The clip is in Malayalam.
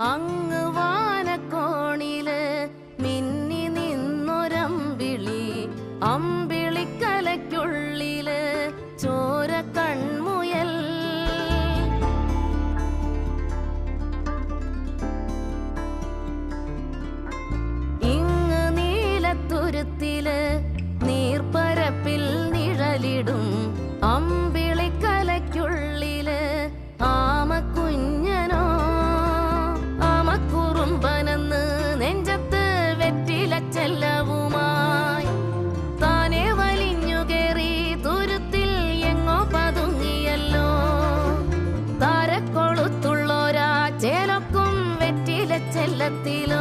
അങ്ങ് വാനക്കോണില് മിന്നി നിന്നൊരമ്പിളി, അമ്പിളിക്കലയ്ക്കുള്ളില് ചോര കൺമുയൽ. ഇങ്ങ് നീലത്തുരുത്തില് നീർപ്പരപ്പിൽ നിഴലിടും അമ്പിളിക്കലയ്ക്കുള്ളില് ആമക്കുഞ്ഞനോ. ആമക്കുറുമ്പനെന്ന് നെഞ്ചത്ത് വെറ്റിലച്ചെല്ലവുമായി താനെ വലിഞ്ഞു കേറി തുരുത്തിൽ എങ്ങോ പതുങ്ങിയല്ലോ. താരക്കൊളുത്തുള്ളോരാ ചേലൊക്കും വെറ്റിലച്ചെല്ലത്തിലോ